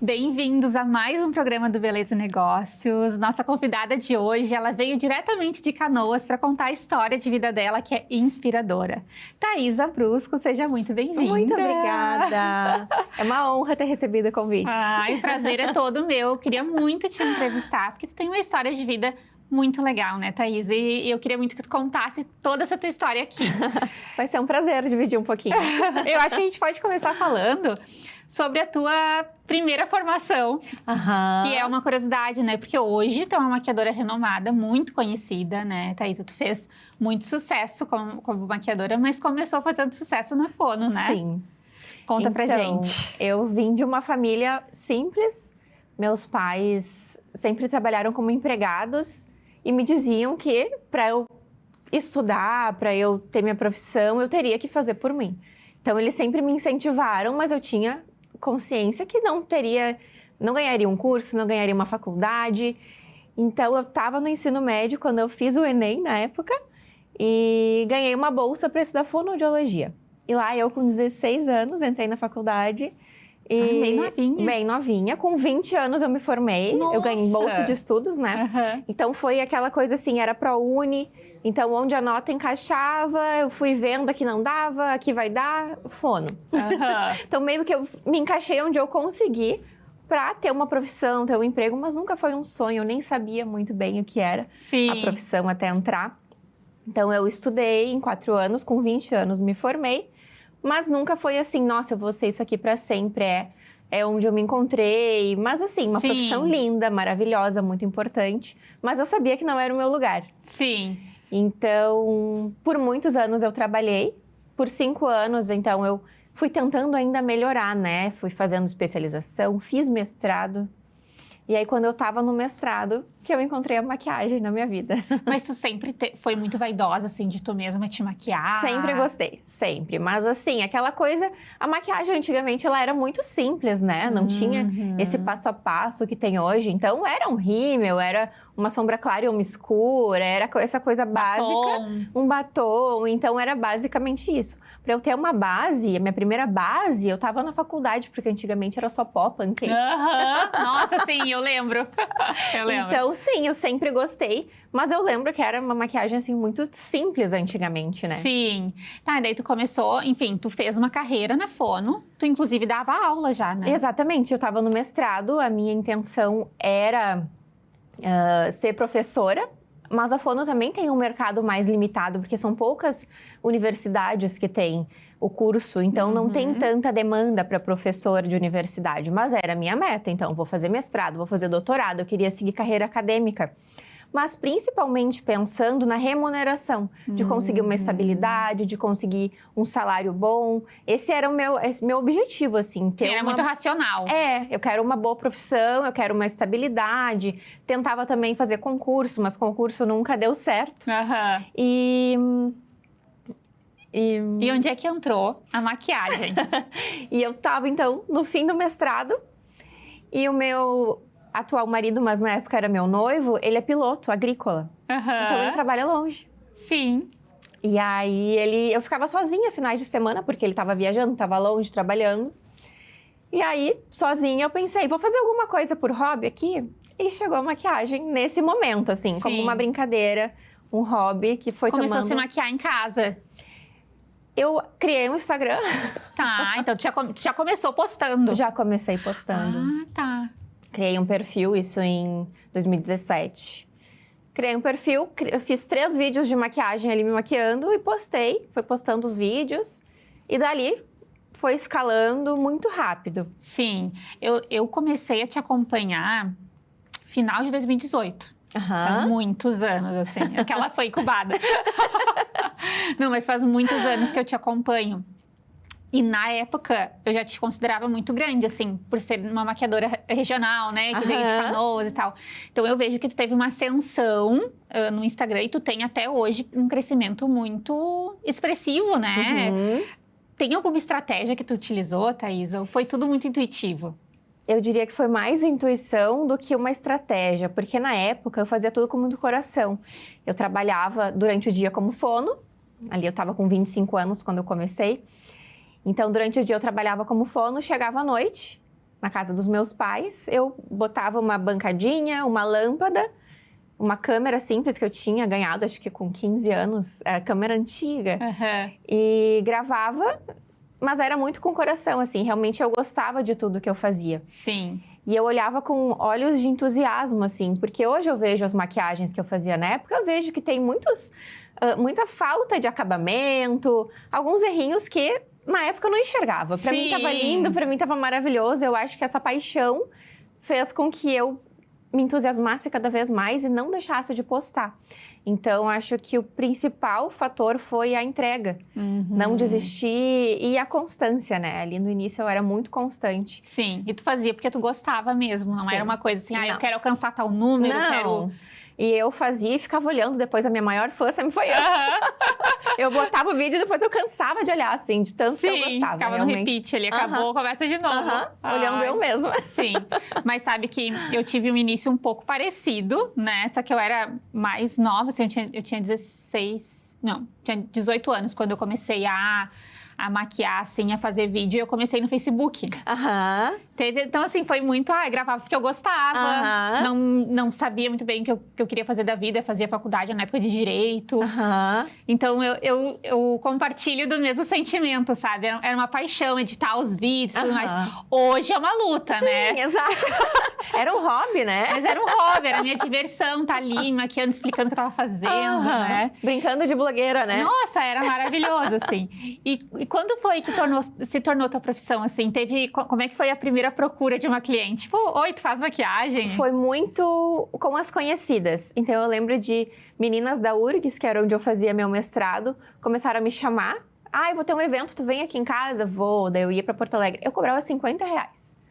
Bem-vindos a mais um programa do Beleza e Negócios. Nossa convidada de hoje, ela veio diretamente de Canoas para contar a história de vida dela, que é inspiradora. Thaisa Brusco, seja muito bem-vinda. Muito obrigada. É uma honra ter recebido o convite. O prazer é todo meu. Eu queria muito te entrevistar, porque tu tem uma história de vida muito legal, né, Thaís? E eu queria muito que tu contasse toda essa tua história aqui. Vai ser um prazer dividir um pouquinho. Eu acho que a gente pode começar falando sobre a tua primeira formação, que é uma curiosidade, né? Porque hoje tu é uma maquiadora renomada, muito conhecida, né, Thaisa? Tu fez muito sucesso como maquiadora, mas começou fazendo sucesso na Fono, né? Sim. Conta pra gente. Eu vim de uma família simples. Meus pais sempre trabalharam como empregados e me diziam que para eu estudar, para eu ter minha profissão, eu teria que fazer por mim. Então, eles sempre me incentivaram, mas eu tinha consciência que não ganharia um curso, não ganharia uma faculdade. Então, eu estava no ensino médio quando eu fiz o Enem, na época, e ganhei uma bolsa para estudar fonoaudiologia. E lá, eu com 16 anos, entrei na faculdade. Bem novinha. Bem novinha. Com 20 anos eu me formei. Nossa. Eu ganhei bolsa de estudos, né? Então, foi aquela coisa assim, era ProUni. Então, onde a nota encaixava, eu fui vendo aqui não dava, aqui vai dar, fono. Então, meio que eu me encaixei onde eu consegui para ter uma profissão, ter um emprego, mas nunca foi um sonho, eu nem sabia muito bem o que era a profissão até entrar. Então, eu estudei em 4 anos, com 20 anos me formei, mas nunca foi assim, nossa, eu vou ser isso aqui para sempre, é onde eu me encontrei. Mas assim, uma profissão linda, maravilhosa, muito importante, mas eu sabia que não era o meu lugar. Sim. Então, por muitos anos eu trabalhei, por 5 anos, então eu fui tentando ainda melhorar, né? Fui fazendo especialização, fiz mestrado. E aí, quando eu tava no mestrado, que eu encontrei a maquiagem na minha vida. Mas tu sempre foi muito vaidosa, assim, de tu mesma te maquiar? Sempre gostei, sempre. Mas assim, aquela coisa... A maquiagem, antigamente, ela era muito simples, né? Não tinha esse passo a passo que tem hoje. Então, era um rímel, era uma sombra clara e uma escura, era essa coisa básica. Um batom. Então, era basicamente isso. Pra eu ter uma base, a minha primeira base, eu tava na faculdade, porque antigamente era só pó, pancake. Nossa, sim, eu lembro. Eu lembro. Então, sim, eu sempre gostei, mas eu lembro que era uma maquiagem, assim, muito simples antigamente, né? Sim. Tá, daí tu começou, enfim, tu fez uma carreira na Fono, tu inclusive dava aula já, né? Exatamente, eu tava no mestrado, a minha intenção era ser professora, mas a Fono também tem um mercado mais limitado, porque são poucas universidades que têm o curso, então não tem tanta demanda para professor de universidade, mas era a minha meta, então vou fazer mestrado, vou fazer doutorado, eu queria seguir carreira acadêmica, mas principalmente pensando na remuneração, de conseguir uma estabilidade, de conseguir um salário bom, esse era o meu objetivo, assim. Ter era muito racional. Eu quero uma boa profissão, eu quero uma estabilidade, tentava também fazer concurso, mas concurso nunca deu certo. E onde é que entrou a maquiagem? E eu tava, então, no fim do mestrado, e o meu atual marido, mas na época era meu noivo, ele é piloto agrícola. Então, ele trabalha longe. Sim. E aí, eu ficava sozinha finais de semana, porque ele tava viajando, tava longe, trabalhando. E aí, sozinha, eu pensei, vou fazer alguma coisa por hobby aqui? E chegou a maquiagem nesse momento, assim, como uma brincadeira, um hobby que foi Começou a se maquiar em casa. Eu criei um Instagram. Tá, então tu já começou postando. Já comecei postando. Ah, tá. Criei um perfil, isso em 2017. Criei um perfil, fiz 3 vídeos de maquiagem ali me maquiando e postei. Fui postando os vídeos e dali foi escalando muito rápido. Sim, eu comecei a te acompanhar final de 2018. Faz muitos anos, assim. É que ela foi incubada. Não, mas faz muitos anos que eu te acompanho. E na época, eu já te considerava muito grande, assim, por ser uma maquiadora regional, né? Que veio de Canoas e tal. Então, eu vejo que tu teve uma ascensão no Instagram e tu tem até hoje um crescimento muito expressivo, né? Tem alguma estratégia que tu utilizou, Thaisa? Ou foi tudo muito intuitivo? Eu diria que foi mais intuição do que uma estratégia, porque na época eu fazia tudo com muito coração. Eu trabalhava durante o dia como fono, ali eu estava com 25 anos quando eu comecei. Então, durante o dia eu trabalhava como fono, chegava à noite, na casa dos meus pais, eu botava uma bancadinha, uma lâmpada, uma câmera simples que eu tinha ganhado, acho que com 15 anos, câmera antiga, e gravava, mas era muito com coração, assim, realmente eu gostava de tudo que eu fazia. Sim. E eu olhava com olhos de entusiasmo, assim, porque hoje eu vejo as maquiagens que eu fazia na época, eu vejo que tem muita falta de acabamento, alguns errinhos que na época eu não enxergava. Pra mim tava lindo, pra mim tava maravilhoso. Eu acho que essa paixão fez com que eu me entusiasmasse cada vez mais e não deixasse de postar. Então, acho que o principal fator foi a entrega. Não desistir e a constância, né? Ali no início eu era muito constante. Sim, e tu fazia porque tu gostava mesmo, não era uma coisa assim, eu quero alcançar tal número, não. quero... E eu fazia e ficava olhando. Depois, a minha maior fã sempre foi eu. Eu botava o vídeo e depois eu cansava de olhar, assim, de tanto que eu gostava. Ficava realmente. no repeat ali, acabou, começa de novo. Olhando eu mesma. Sim, mas sabe que eu tive um início um pouco parecido, né? Só que eu era mais nova, assim, eu tinha 18 anos quando eu comecei a maquiar, assim, a fazer vídeo. E eu comecei no Facebook. Então, assim, foi muito... gravava porque eu gostava. Não sabia muito bem o que eu queria fazer da vida. Eu fazia faculdade na época de Direito. Então, eu compartilho do mesmo sentimento, sabe? Era uma paixão editar os vídeos e tudo mais. Hoje é uma luta, né? Sim, exato. Era um hobby, né? Mas era um hobby, era a minha diversão. Tá ali, maquiando, explicando o que eu tava fazendo, né? Brincando de blogueira, né? Nossa, era maravilhoso, assim. E quando foi que se tornou tua profissão, assim? Como é que foi a primeira procura de uma cliente? Tipo, oi, tu faz maquiagem? Foi muito com as conhecidas. Então, eu lembro de meninas da URGS, que era onde eu fazia meu mestrado, começaram a me chamar. Eu vou ter um evento, tu vem aqui em casa? Vou. Daí eu ia pra Porto Alegre. Eu cobrava R$50.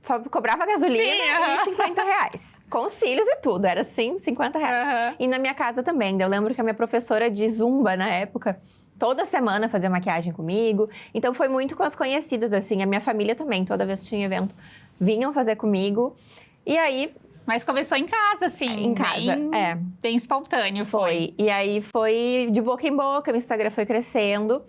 Só cobrava gasolina e R$50. Com cílios e tudo, era assim, R$50. E na minha casa também. Eu lembro que a minha professora de Zumba, na época, toda semana fazia maquiagem comigo. Então, foi muito com as conhecidas, assim. A minha família também, toda vez que tinha evento, vinham fazer comigo. E aí... Mas começou em casa, assim. Em casa, bem espontâneo, foi. E aí, foi de boca em boca, o Instagram foi crescendo.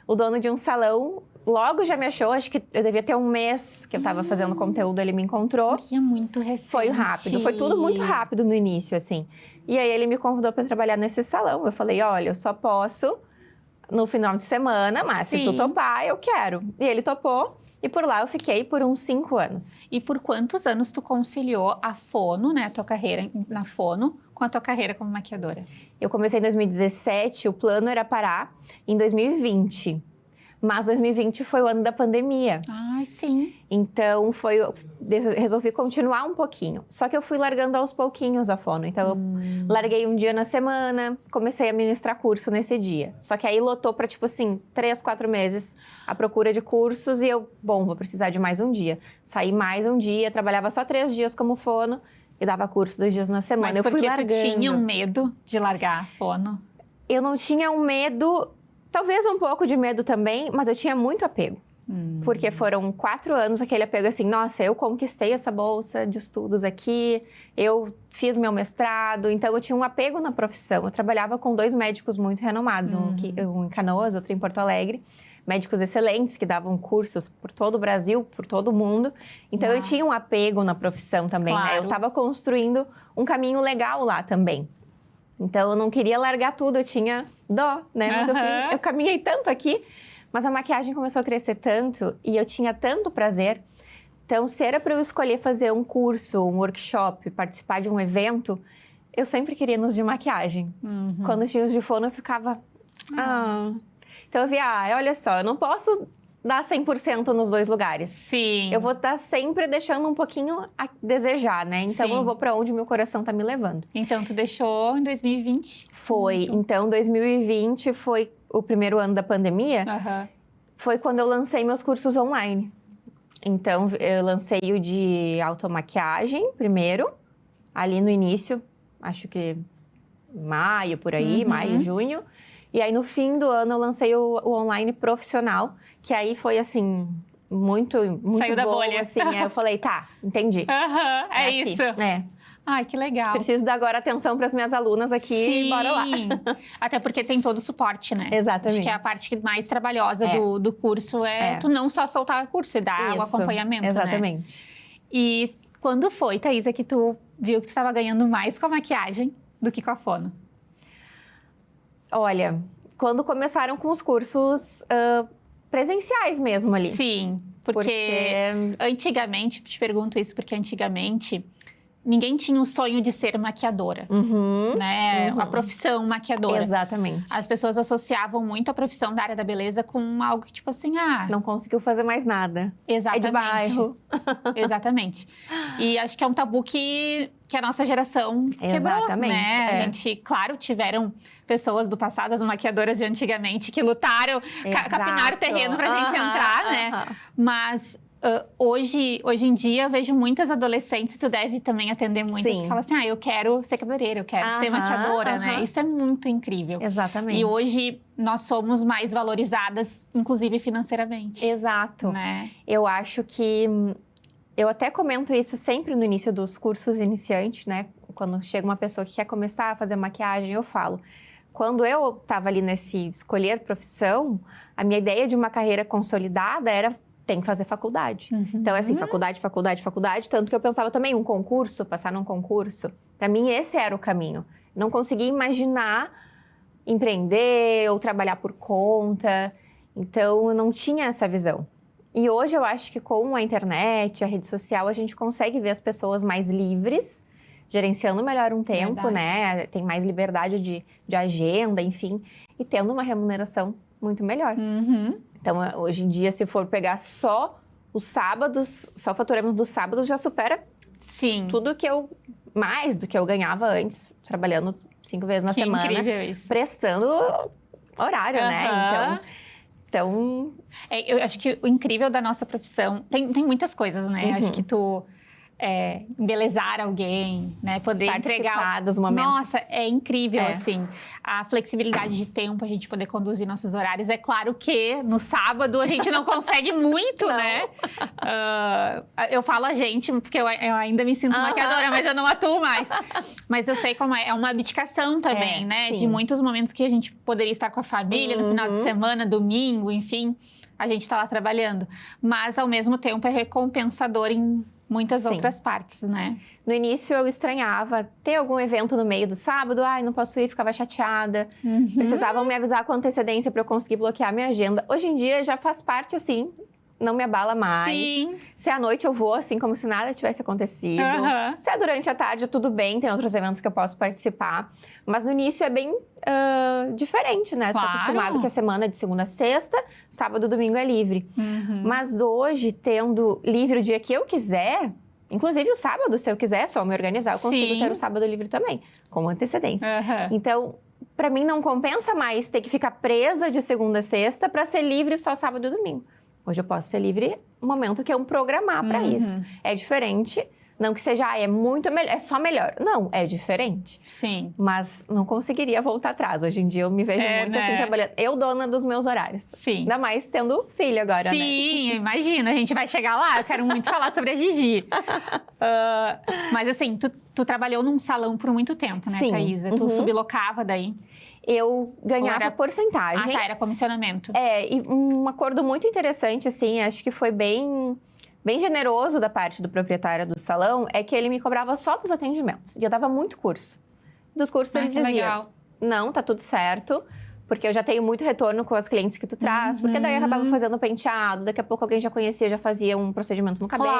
O dono de um salão... Logo já me achou, acho que eu devia ter um mês que eu tava fazendo conteúdo, ele me encontrou. É muito recente. Foi rápido, foi tudo muito rápido no início, assim. E aí ele me convidou para trabalhar nesse salão. Eu falei, olha, eu só posso no final de semana, mas se tu topar, eu quero. E ele topou. E por lá eu fiquei por uns 5 anos. E por quantos anos tu conciliou a Fono, né, a tua carreira na Fono, com a tua carreira como maquiadora? Eu comecei em 2017, o plano era parar em 2020. Mas 2020 foi o ano da pandemia. Sim. Então, resolvi continuar um pouquinho. Só que eu fui largando aos pouquinhos a Fono. Então, eu larguei um dia na semana, comecei a ministrar curso nesse dia. Só que aí lotou para, tipo assim, 3, 4 meses a procura de cursos. E eu, vou precisar de mais um dia. Saí mais um dia, trabalhava só 3 dias como Fono e dava curso 2 dias na semana. Mas por que tu tinha um medo de largar a Fono? Eu não tinha um medo... Talvez um pouco de medo também, mas eu tinha muito apego. Porque foram 4 anos aquele apego assim, nossa, eu conquistei essa bolsa de estudos aqui, eu fiz meu mestrado, então eu tinha um apego na profissão. Eu trabalhava com 2 médicos muito renomados, um em Canoas, outro em Porto Alegre. Médicos excelentes que davam cursos por todo o Brasil, por todo o mundo. Então eu tinha um apego na profissão também, né? Eu estava construindo um caminho legal lá também. Então, eu não queria largar tudo, eu tinha dó, né? Mas eu caminhei tanto aqui, mas a maquiagem começou a crescer tanto e eu tinha tanto prazer. Então, se era para eu escolher fazer um curso, um workshop, participar de um evento, eu sempre queria nos de maquiagem. Quando tinha os de Fono, eu ficava... Então, eu via, olha só, eu não posso dar 100% nos 2 lugares. Sim. Eu vou estar sempre deixando um pouquinho a desejar, né? Então, eu vou para onde meu coração tá me levando. Então, tu deixou em 2020? Foi. Então, 2020 foi o primeiro ano da pandemia. Foi quando eu lancei meus cursos online. Então, eu lancei o de automaquiagem primeiro, ali no início, acho que maio, por aí, maio, junho. E aí, no fim do ano, eu lancei o online profissional, que aí foi, assim, muito Saiu bom, da bolha. assim. Aí eu falei, tá, entendi. É isso. Ai, que legal. Preciso dar agora atenção para as minhas alunas aqui e bora lá. Até porque tem todo o suporte, né? Exatamente. Acho que é a parte mais trabalhosa do curso tu não só soltar o curso e dar o acompanhamento, exatamente. Né? E quando foi, Thaisa, que tu viu que tu estava ganhando mais com a maquiagem do que com a fono? Olha, quando começaram com os cursos presenciais mesmo ali. Sim, porque antigamente, te pergunto isso porque antigamente ninguém tinha o sonho de ser maquiadora, né? A profissão maquiadora. Exatamente. As pessoas associavam muito a profissão da área da beleza com algo que, tipo assim, não conseguiu fazer mais nada. Exatamente. É de bairro. Exatamente. E acho que é um tabu que a nossa geração quebrou, exatamente, né? A gente, claro, tiveram pessoas do passado, as maquiadoras de antigamente, que lutaram, capinaram o terreno pra gente entrar, né? Mas hoje em dia eu vejo muitas adolescentes, tu deve também atender muitas, que falam assim, eu quero ser cabeleireira, eu quero ser maquiadora, né? Isso é muito incrível. Exatamente. E hoje nós somos mais valorizadas, inclusive financeiramente. Exato. Né? Eu acho que... Eu até comento isso sempre no início dos cursos iniciantes, né? Quando chega uma pessoa que quer começar a fazer maquiagem, eu falo... Quando eu estava ali nesse escolher profissão, a minha ideia de uma carreira consolidada era... Tem que fazer faculdade. Então, assim, faculdade. Tanto que eu pensava também, um concurso, passar num concurso. Para mim, esse era o caminho. Não conseguia imaginar empreender ou trabalhar por conta. Então, eu não tinha essa visão. E hoje, eu acho que com a internet, a rede social, a gente consegue ver as pessoas mais livres, gerenciando melhor um tempo, né? Tem mais liberdade de agenda, enfim. E tendo uma remuneração muito melhor. Então, hoje em dia, se for pegar só os sábados, só o faturamento dos sábados, já supera tudo mais do que eu ganhava antes, trabalhando 5 vezes na semana, prestando horário, né? Então... eu acho que o incrível da nossa profissão, tem muitas coisas, né? Acho que tu... embelezar alguém, né? Poder entregar... dos momentos. Nossa, é incrível, assim. A flexibilidade de tempo, a gente poder conduzir nossos horários. É claro que no sábado a gente não consegue muito, né? Eu falo a gente, porque eu ainda me sinto maquiadora, mas eu não atuo mais. Mas eu sei como é uma abdicação também, né? Sim. De muitos momentos que a gente poderia estar com a família, no final de semana, domingo, enfim. A gente tá lá trabalhando. Mas, ao mesmo tempo, é recompensador em muitas outras partes, né? No início, eu estranhava ter algum evento no meio do sábado. Ai, não posso ir, ficava chateada. Precisavam me avisar com antecedência para eu conseguir bloquear minha agenda. Hoje em dia, já faz parte, assim, não me abala mais. Se é à noite, eu vou, assim, como se nada tivesse acontecido. Se é durante a tarde, tudo bem. Tem outros eventos que eu posso participar. Mas no início, é bem diferente, né? Estou acostumado que a semana é de segunda a sexta, sábado e domingo é livre. Mas hoje, tendo livre o dia que eu quiser... Inclusive, o sábado, se eu quiser só me organizar, eu consigo ter o sábado livre também, com antecedência. Então, para mim, não compensa mais ter que ficar presa de segunda a sexta para ser livre só sábado e domingo. Hoje eu posso ser livre no momento que eu programar para isso. É diferente, não que seja, é muito melhor, é só melhor. Não, é diferente. Sim. Mas não conseguiria voltar atrás. Hoje em dia eu me vejo muito assim, trabalhando. Eu dona dos meus horários. Sim. Ainda mais tendo filho agora, né? Sim, imagina, a gente vai chegar lá, eu quero muito falar sobre a Gigi. Mas assim, tu trabalhou num salão por muito tempo, né, Thaisa? Tu sublocava daí? Eu ganhava porcentagem. Era comissionamento. E um acordo muito interessante, assim, acho que foi bem generoso da parte do proprietário do salão, é que ele me cobrava só dos atendimentos. E eu dava muito curso. Dos cursos ele dizia, não, tá tudo certo, porque eu já tenho muito retorno com as clientes que tu traz, porque daí eu acabava fazendo penteado, daqui a pouco alguém já conhecia, já fazia um procedimento no cabelo.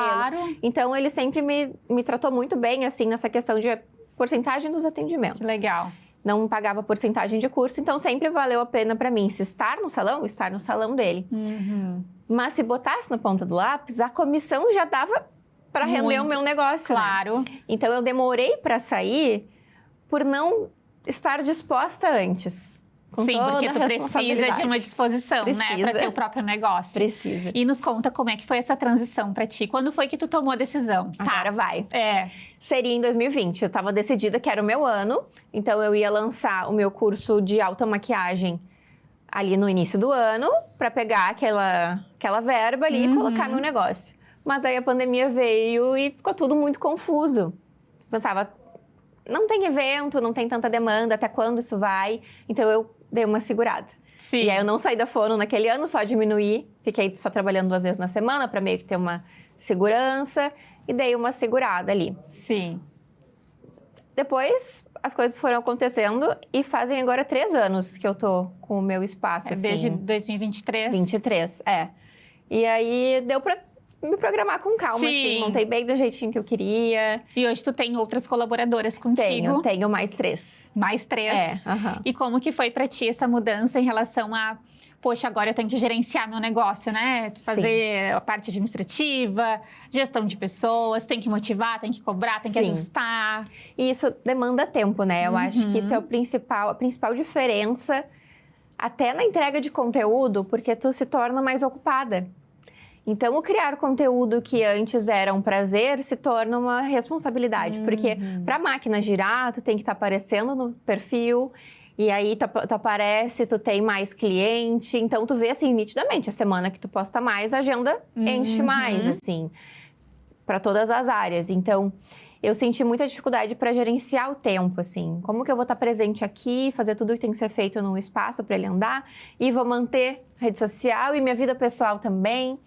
Então, ele sempre me tratou muito bem, assim, nessa questão de porcentagem dos atendimentos. Que legal. Não pagava porcentagem de curso, então sempre valeu a pena para mim se estar no salão dele. Mas se botasse na ponta do lápis, a comissão já dava para render o meu negócio. Claro. Né? Então eu demorei para sair por não estar disposta antes. Sim, porque tu precisa de uma disposição, né? Para ter o próprio negócio. Precisa. E nos conta como é que foi essa transição para ti. Quando foi que tu tomou a decisão? Agora vai. Seria em 2020. Eu estava decidida que era o meu ano. Então, eu ia lançar o meu curso de automaquiagem ali no início do ano, para pegar aquela verba ali e colocar no negócio. Mas aí a pandemia veio e ficou tudo muito confuso. pensava, não tem evento, não tem tanta demanda, até quando isso vai? Então, eu dei uma segurada. Sim. E aí, eu não saí da fono naquele ano, só diminuí. Fiquei só trabalhando 2 vezes na semana, para meio que ter uma segurança. E dei uma segurada ali. Sim. Depois, as coisas foram acontecendo e fazem agora 3 anos que eu tô com o meu espaço, assim. Desde 2023? 23, E aí, deu pra me programar com calma, assim. Montei bem do jeitinho que eu queria. E hoje tu tem outras colaboradoras contigo? Tenho mais 3. Mais 3? E como que foi pra ti essa mudança em relação a... Poxa, agora eu tenho que gerenciar meu negócio, né? Fazer a parte administrativa, gestão de pessoas, tem que motivar, tem que cobrar, tem que ajustar. E isso demanda tempo, né? Eu acho que isso é a principal diferença, até na entrega de conteúdo, porque tu se torna mais ocupada. Então, o criar conteúdo que antes era um prazer se torna uma responsabilidade. Porque para a máquina girar, tu tem que estar aparecendo no perfil. E aí, tu aparece, tu tem mais cliente. Então, tu vê, assim, nitidamente, a semana que tu posta mais, a agenda enche mais, assim, para todas as áreas. Então, eu senti muita dificuldade para gerenciar o tempo, assim. Como que eu vou estar presente aqui, fazer tudo que tem que ser feito no espaço para ele andar, e vou manter rede social e minha vida pessoal também.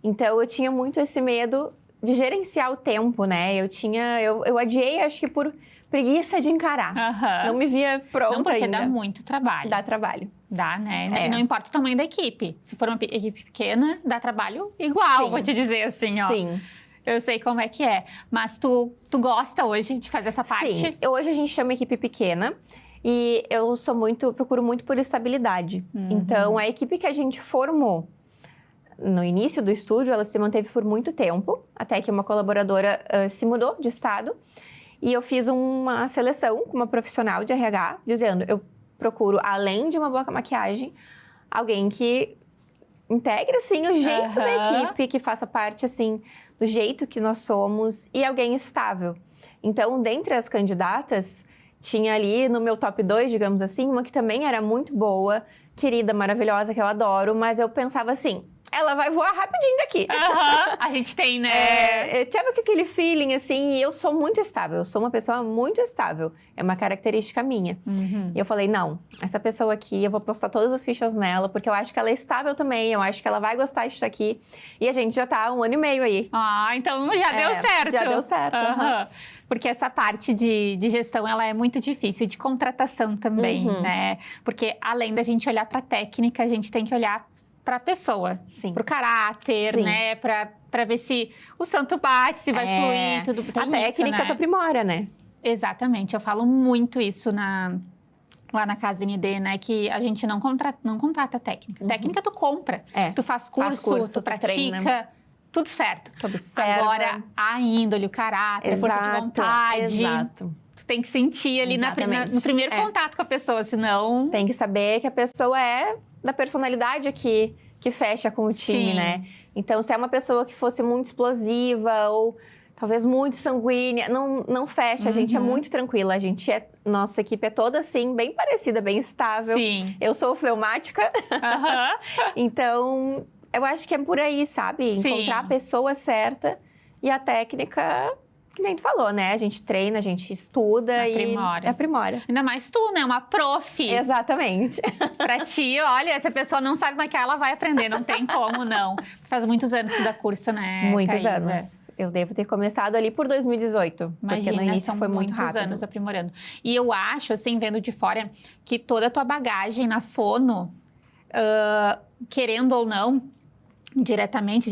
Então, eu tinha muito esse medo de gerenciar o tempo, né? Eu adiei, acho que por preguiça de encarar. Não me via pronta Não, porque ainda. dá muito trabalho. Dá trabalho. Dá, né? Não importa o tamanho da equipe. Se for uma equipe pequena, dá trabalho igual, vou te dizer assim, ó. Sim. Eu sei como é que é. Mas tu gosta hoje de fazer essa parte? Sim. Hoje a gente chama equipe pequena. E eu procuro muito por estabilidade. Então, a equipe que a gente formou no início do estúdio, ela se manteve por muito tempo. Até que uma colaboradora se mudou de estado. E eu fiz uma seleção com uma profissional de RH, dizendo, eu procuro, além de uma boa maquiagem, alguém que integre, assim, o jeito da equipe, que faça parte, assim, do jeito que nós somos, e alguém estável. Então, dentre as candidatas, tinha ali no meu top 2, digamos assim, uma que também era muito boa, querida, maravilhosa, que eu adoro, mas eu pensava assim, ela vai voar rapidinho daqui. A gente tem, né? Eu tive aquele feeling, assim, e eu sou muito estável. Eu sou uma pessoa muito estável. É uma característica minha. E eu falei, não, essa pessoa aqui, eu vou postar todas as fichas nela, porque eu acho que ela é estável também, eu acho que ela vai gostar disso aqui. E a gente já tá há 1 ano e meio aí. Então já deu certo. Já deu certo. Porque essa parte de gestão, ela é muito difícil, de contratação também, né? Porque além da gente olhar pra técnica, a gente tem que olhar para a pessoa, para o caráter, né? Para ver se o santo bate, se vai fluir, tudo. A técnica tu aprimora, né? Exatamente, eu falo muito isso lá na Casa ND, né? Que a gente não contrata técnica. Técnica tu compra, tu faz curso, tu pratica, treina. Tudo certo. Tu observa. Agora, a índole, o caráter, a força de vontade. Exato. Tu tem que sentir ali no primeiro contato com a pessoa, senão... Tem que saber que a pessoa é da personalidade que fecha com o time, né? Então, se é uma pessoa que fosse muito explosiva ou talvez muito sanguínea, não fecha. A gente é muito tranquila. Nossa equipe é toda assim, bem parecida, bem estável. Eu sou fleumática. Então, eu acho que é por aí, sabe? Encontrar a pessoa certa e a técnica... Que nem tu falou, né? A gente treina, a gente estuda e aprimora. Ainda mais tu, né? Uma prof. Exatamente. Pra ti, olha, se a pessoa não sabe maquiar, ela vai aprender. Não tem como, não. Faz muitos anos que tu dá curso, né, Muitos anos. Eu devo ter começado ali por 2018. Imagina, porque no início foi muito rápido. Muitos anos aprimorando. E eu acho, assim, vendo de fora, que toda a tua bagagem na fono, querendo ou não, diretamente,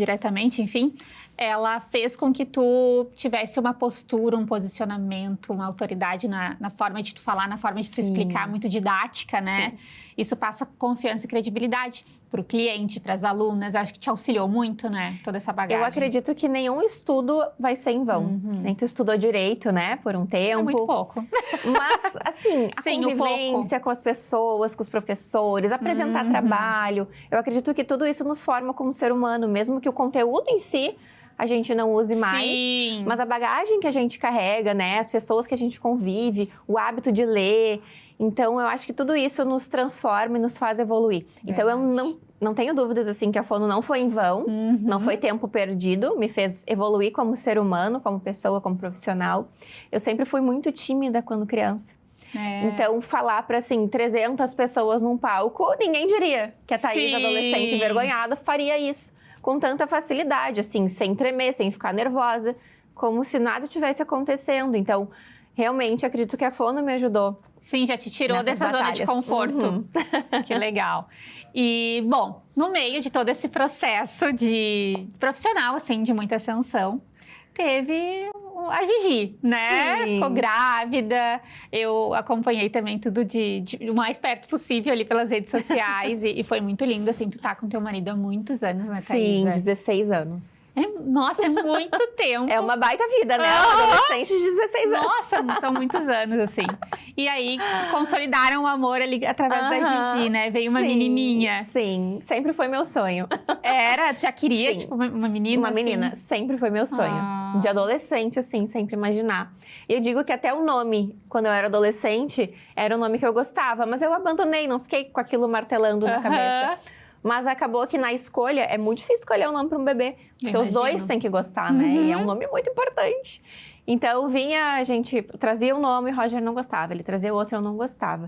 enfim... ela fez com que tu tivesse uma postura, um posicionamento, uma autoridade na forma de tu falar, na forma de tu explicar, muito didática, né? Isso passa confiança e credibilidade para o cliente, para as alunas. Acho que te auxiliou muito, né? Toda essa bagagem. Eu acredito que nenhum estudo vai ser em vão. Nem tu estudou direito, né? Por um tempo. É muito pouco. Mas, assim, a convivência com as pessoas, com os professores, apresentar trabalho. Eu acredito que tudo isso nos forma como ser humano, mesmo que o conteúdo em si... a gente não use mais, mas a bagagem que a gente carrega, né? As pessoas que a gente convive, o hábito de ler. Então, eu acho que tudo isso nos transforma e nos faz evoluir. Então, eu não tenho dúvidas, assim, que a fono não foi em vão, não foi tempo perdido, me fez evoluir como ser humano, como pessoa, como profissional. Eu sempre fui muito tímida quando criança. Então, falar para, assim, 300 pessoas num palco, ninguém diria que a Thaís, adolescente envergonhada, faria isso com tanta facilidade, assim, sem tremer, sem ficar nervosa, como se nada tivesse acontecendo. Então, realmente, acredito que a fono me ajudou. Sim, já te tirou dessa zona de conforto. Que legal. E, bom, no meio de todo esse processo de profissional, assim, de muita ascensão, teve a Gigi, né? Sim. Ficou grávida. Eu acompanhei também tudo de o mais perto possível ali pelas redes sociais. e foi muito lindo, assim, tu tá com teu marido há muitos anos, né, Thaís? Sim, 16 anos. Nossa, é muito tempo. É uma baita vida, né? Uma adolescente de 16 anos. Nossa, são muitos anos, assim. E aí, consolidaram o amor ali através da Gigi, né? Veio uma menininha. Sim, sempre foi meu sonho. Era? Já queria, tipo, uma menina? Uma menina, sempre foi meu sonho. De adolescente, assim, sempre imaginar. E eu digo que até o nome, quando eu era adolescente, era um nome que eu gostava. Mas eu abandonei, não fiquei com aquilo martelando na cabeça. Mas acabou que na escolha, é muito difícil escolher um nome para um bebê. Porque os dois têm que gostar, né? E é um nome muito importante. Então, a gente trazia um nome, Roger não gostava. Ele trazia outro, eu não gostava.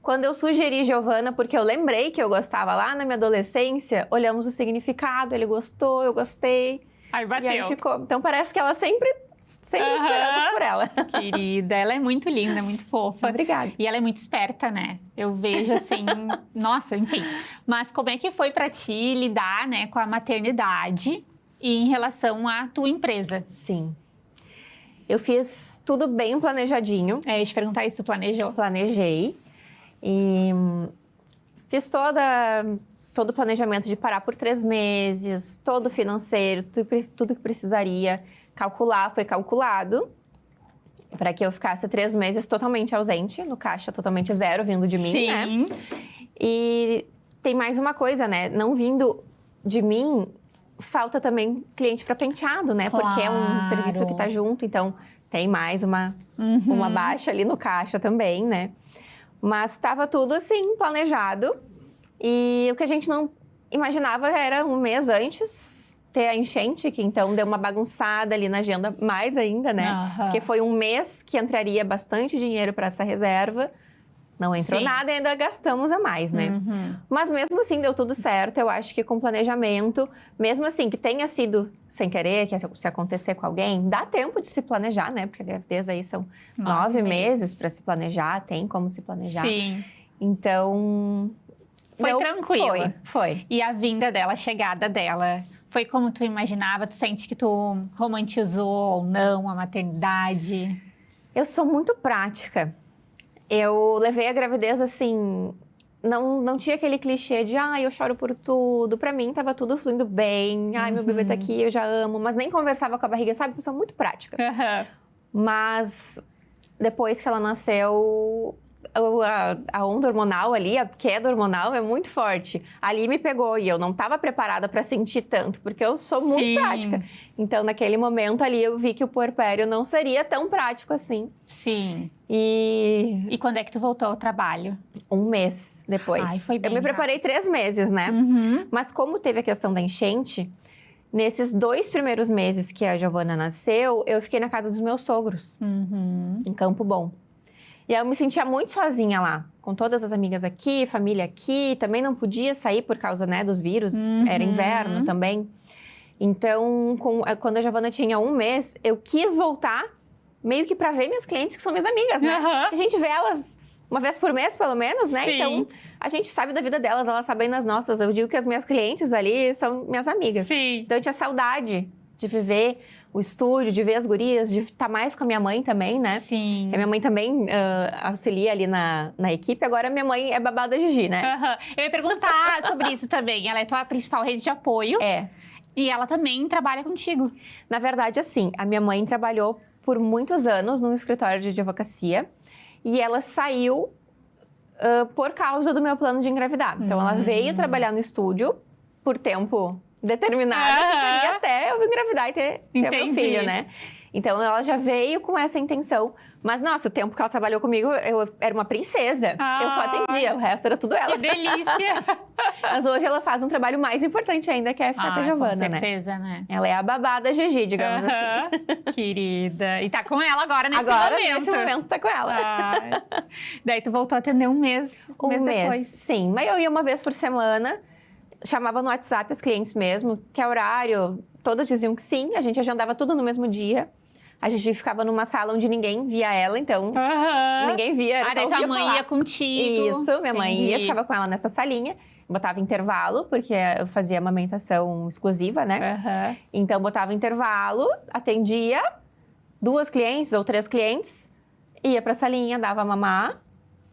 Quando eu sugeri Giovana, porque eu lembrei que eu gostava lá na minha adolescência, olhamos o significado, ele gostou, eu gostei. Aí bateu. E aí ficou. Então, parece que ela sempre esperamos por ela. Querida, ela é muito linda, muito fofa. Obrigada. E ela é muito esperta, né? Eu vejo assim, nossa, enfim. Mas como é que foi pra ti lidar, né, com a maternidade e em relação à tua empresa? Sim. Eu fiz tudo bem planejadinho. Eu ia te perguntar isso, tu planejou? Planejei. E fiz todo o planejamento de parar por 3 meses, todo o financeiro, tudo que precisaria. Calcular, foi calculado para que eu ficasse 3 meses totalmente ausente, no caixa totalmente zero, vindo de mim, né? E tem mais uma coisa, né? Não vindo de mim, falta também cliente para penteado, né? Claro. Porque é um serviço que tá junto, então tem mais uma baixa ali no caixa também, né? Mas estava tudo assim, planejado. E o que a gente não imaginava era um mês antes ter a enchente, que então deu uma bagunçada ali na agenda mais ainda, né? Porque foi um mês que entraria bastante dinheiro para essa reserva. Não entrou nada e ainda gastamos a mais, né? Mas mesmo assim, deu tudo certo. Eu acho que com planejamento, mesmo assim, que tenha sido sem querer, que se acontecer com alguém, dá tempo de se planejar, né? Porque a gravidez aí são 9 meses para se planejar, tem como se planejar. Sim. Então... Foi tranquilo. Foi. E a vinda dela, a chegada dela... Foi como tu imaginava? Tu sente que tu romantizou ou não a maternidade? Eu sou muito prática. Eu levei a gravidez assim... Não tinha aquele clichê de... eu choro por tudo. Pra mim, tava tudo fluindo bem. Meu bebê tá aqui, eu já amo. Mas nem conversava com a barriga, sabe? Eu sou muito prática. Mas depois que ela nasceu... A onda hormonal ali, a queda hormonal é muito forte. Ali me pegou e eu não estava preparada para sentir tanto, porque eu sou muito prática. Então, naquele momento ali, eu vi que o puerpério não seria tão prático assim. Sim. E quando é que tu voltou ao trabalho? 1 mês depois. Foi bem eu me preparei 3 meses, né? Mas como teve a questão da enchente, nesses 2 primeiros meses que a Giovana nasceu, eu fiquei na casa dos meus sogros, em Campo Bom. E aí eu me sentia muito sozinha lá, com todas as amigas aqui, família aqui. Também não podia sair por causa, né, dos vírus. Era inverno também. Então, quando a Giovana tinha 1 mês, eu quis voltar meio que para ver minhas clientes, que são minhas amigas, né? A gente vê elas uma vez por mês, pelo menos, né? Sim. Então, a gente sabe da vida delas, elas sabem das nossas. Eu digo que as minhas clientes ali são minhas amigas. Sim. Então, eu tinha saudade de viver o estúdio, de ver as gurias, de estar mais com a minha mãe também, né? Sim. Porque a minha mãe também auxilia ali na equipe. Agora, minha mãe é babá da Gigi, né? Eu ia perguntar sobre isso também. Ela é tua principal rede de apoio. É. E ela também trabalha contigo. Na verdade, assim, a minha mãe trabalhou por muitos anos num escritório de advocacia. E ela saiu por causa do meu plano de engravidar. Então, ela veio trabalhar no estúdio por tempo determinado, que seria até eu engravidar e ter meu filho, né? Então, ela já veio com essa intenção. Mas, nossa, o tempo que ela trabalhou comigo, eu era uma princesa. Eu só atendia, o resto era tudo ela. Que delícia! Mas hoje ela faz um trabalho mais importante ainda, que é ficar com a Giovana, né? Com certeza, né? Ela é a babá da Gigi, digamos assim. Querida. E tá com ela agora nesse agora, momento. nesse momento, tá com ela. Daí tu voltou a atender um mês depois. Sim. Mas eu ia uma vez por semana, chamava no WhatsApp os clientes mesmo, que é horário, todas diziam que sim, a gente agendava tudo no mesmo dia. A gente ficava numa sala onde ninguém via ela, então ninguém via. Era daí tua mãe ia contigo. Isso, minha mãe ia, ficava com ela nessa salinha. Botava intervalo, porque eu fazia amamentação exclusiva, né? Então, botava intervalo, atendia 2 clientes ou 3 clientes, ia pra salinha, dava mamar,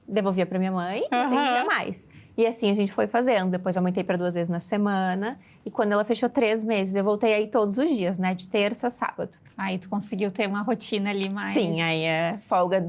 devolvia pra minha mãe e atendia mais. E assim a gente foi fazendo. Depois eu aumentei para 2 vezes na semana. E quando ela fechou 3 meses, eu voltei aí todos os dias, né? De terça a sábado. Aí tu conseguiu ter uma rotina ali mais... Sim, aí é folga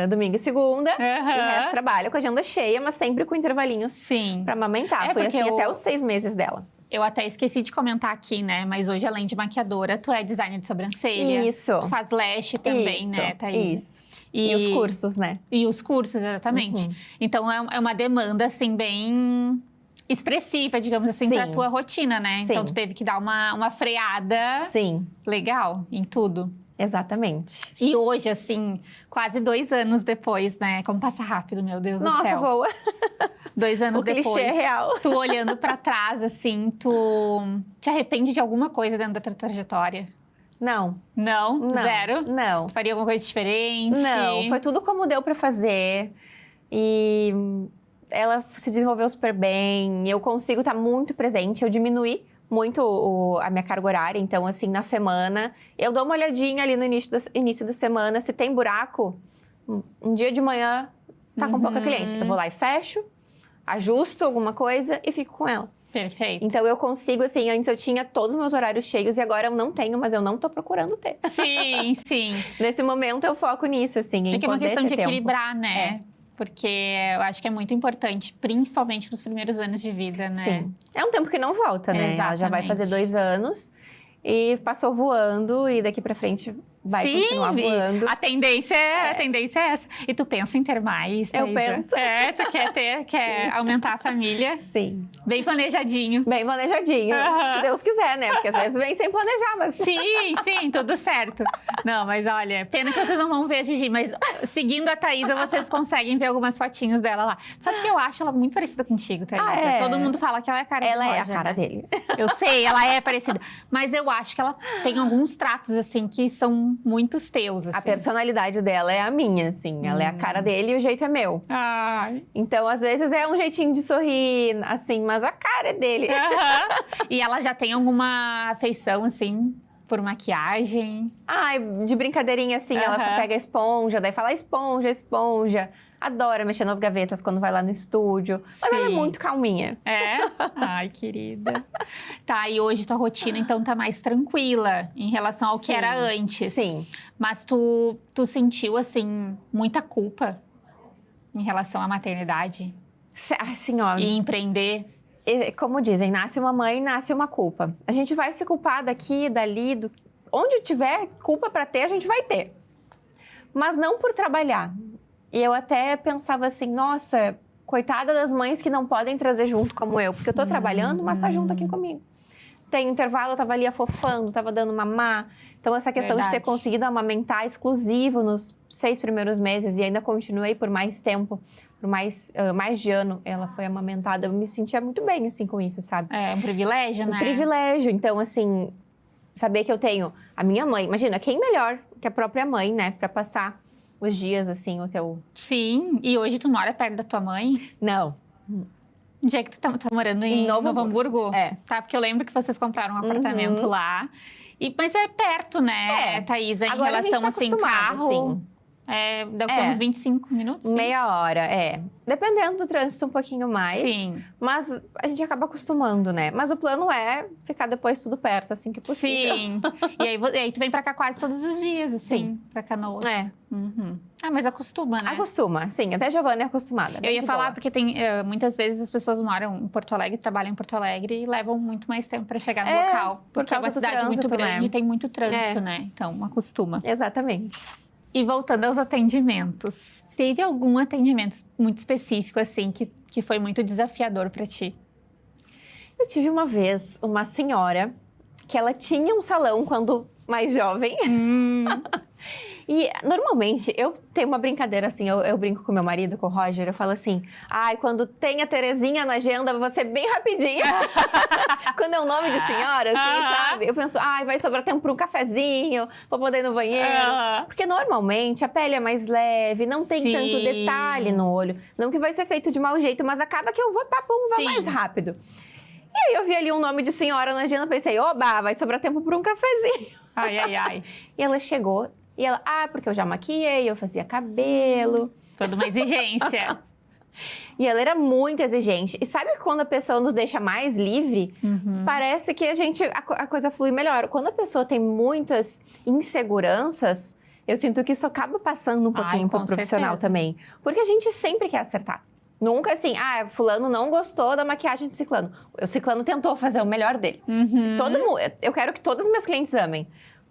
domingo e segunda. E o resto trabalho com a agenda cheia, mas sempre com intervalinhos pra amamentar. Foi assim até os 6 meses dela. Eu até esqueci de comentar aqui, né? Mas hoje, além de maquiadora, tu é designer de sobrancelha. Isso. Tu faz lash também, né, Thaís? Isso. E os cursos, né? E os cursos, exatamente. Então, é uma demanda, assim, bem expressiva, digamos assim, pra tua rotina, né? Então, tu teve que dar uma freada legal em tudo. Exatamente. E hoje, assim, quase 2 anos depois, né? Como passa rápido, meu Deus do céu. Nossa, voa. 2 anos depois. O clichê é real. Tu olhando pra trás, assim, tu te arrepende de alguma coisa dentro da tua trajetória? Não. Não? Zero? Não. Tu faria alguma coisa diferente? Não, foi tudo como deu pra fazer. E ela se desenvolveu super bem. Eu consigo estar muito presente. Eu diminuí muito a minha carga horária. Então, assim, na semana, eu dou uma olhadinha ali no início da semana. Se tem buraco, um dia de manhã tá com pouca cliente. Eu vou lá e fecho, ajusto alguma coisa e fico com ela. Perfeito. Então, eu consigo, assim, antes eu tinha todos os meus horários cheios e agora eu não tenho, mas eu não tô procurando ter. Sim, sim. Nesse momento, eu foco nisso, assim, em que é uma questão de equilibrar, tempo. né? Porque eu acho que é muito importante, principalmente nos primeiros anos de vida, né? Sim. É um tempo que não volta, né? Exatamente. Ela já vai fazer 2 anos e passou voando e daqui pra frente vai continuar voando. A tendência é essa. E tu pensa em ter mais, Thaísa? Eu penso. Tu quer aumentar a família? Sim. Bem planejadinho. Bem planejadinho, se Deus quiser, né? Porque às vezes vem sem planejar, mas... Sim, tudo certo. Não, mas olha, pena que vocês não vão ver a Gigi, mas seguindo a Thaísa, vocês conseguem ver algumas fotinhos dela lá. Sabe que eu acho ela muito parecida contigo, Thaísa? Todo mundo fala que ela é a cara dela. Ela é a cara dele. Eu sei, ela é parecida. Mas eu acho que ela tem alguns traços, assim, que são muitos teus, assim. A personalidade dela é a minha, assim. Ela é a cara dele e o jeito é meu. Ai. Então, às vezes, é um jeitinho de sorrir, assim, mas a cara é dele. E ela já tem alguma afeição, assim, por maquiagem? Ai, de brincadeirinha, assim, ela pega a esponja, daí fala esponja. Adora mexer nas gavetas quando vai lá no estúdio. Mas ela é muito calminha. É? Ai, querida. Tá, e hoje tua rotina, então, tá mais tranquila em relação ao que era antes. Sim. Mas tu sentiu, assim, muita culpa em relação à maternidade? Assim, ó... E empreender? Como dizem, nasce uma mãe, nasce uma culpa. A gente vai se culpar daqui, dali, onde tiver culpa pra ter, a gente vai ter. Mas não por trabalhar. E eu até pensava assim, nossa, coitada das mães que não podem trazer junto como eu. Porque eu tô trabalhando, mas tá junto aqui comigo. Tem intervalo, eu tava ali afofando, tava dando mamar. Então, essa questão de ter conseguido amamentar exclusivo nos 6 primeiros meses e ainda continuei por mais tempo, por mais de ano, ela foi amamentada. Eu me sentia muito bem, assim, com isso, sabe? É um privilégio, né? Um privilégio. Então, assim, saber que eu tenho a minha mãe. Imagina, quem melhor que a própria mãe, né? Pra passar os dias, assim, o teu... Sim. E hoje tu mora perto da tua mãe? Não. Onde é que tu tá morando? Em Novo Hamburgo? É. Tá, porque eu lembro que vocês compraram um apartamento lá. Mas é perto, né, Thaísa? Em agora relação, a gente tá assim, carro... assim. Deu uns 25 minutos? Meia hora, Dependendo do trânsito, um pouquinho mais. Sim. Mas a gente acaba acostumando, né? Mas o plano é ficar depois tudo perto, assim que possível. Sim. E aí tu vem pra cá quase todos os dias, assim, pra Canoas. Ah, mas acostuma, né? Acostuma, sim. Até a Giovana é acostumada. Eu ia falar porque tem muitas vezes as pessoas moram em Porto Alegre, trabalham em Porto Alegre e levam muito mais tempo pra chegar no local. Porque é uma cidade muito grande e tem muito trânsito, né? Então, acostuma. Exatamente. E voltando aos atendimentos, teve algum atendimento muito específico, assim, que foi muito desafiador pra ti? Eu tive uma vez uma senhora que ela tinha um salão quando mais jovem. E, normalmente, eu tenho uma brincadeira assim, eu brinco com meu marido, com o Roger, eu falo assim, ai, quando tem a Terezinha na agenda, eu vou ser bem rapidinho. Quando é um nome de senhora, assim, sabe? Eu penso, ai, vai sobrar tempo para um cafezinho, pra poder ir no banheiro. Porque, normalmente, a pele é mais leve, não tem tanto detalhe no olho. Não que vai ser feito de mau jeito, mas acaba que eu vou, papum, vai mais rápido. E aí, eu vi ali um nome de senhora na agenda, pensei, oba, vai sobrar tempo para um cafezinho. Ai, ai, ai. E ela chegou... E ela, porque eu já maquiei, eu fazia cabelo. Toda uma exigência. E ela era muito exigente. E sabe que quando a pessoa nos deixa mais livre, parece que a coisa flui melhor. Quando a pessoa tem muitas inseguranças, eu sinto que isso acaba passando um pouquinho pro profissional também. Porque a gente sempre quer acertar. Nunca assim, fulano não gostou da maquiagem de ciclano. O ciclano tentou fazer o melhor dele. Todo mundo, eu quero que todos os meus clientes amem.